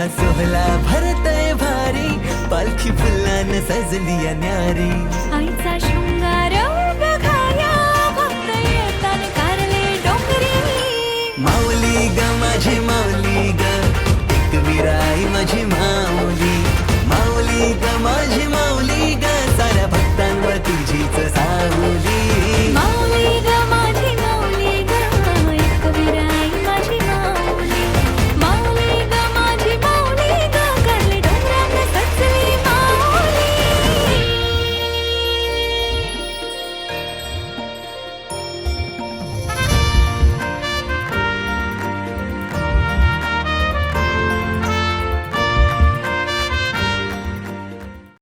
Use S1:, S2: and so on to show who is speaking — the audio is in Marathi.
S1: सोहला भरतय भारी, पालखी फुलान सजली या न्यारी.
S2: आईचा शृंगार बघाया भक्त येतान कारले डोंगरी.
S1: माऊली ग माझी माऊली ग, एकवीर आई माझी माऊली. माऊली ग माझी माऊली ग, साऱ्या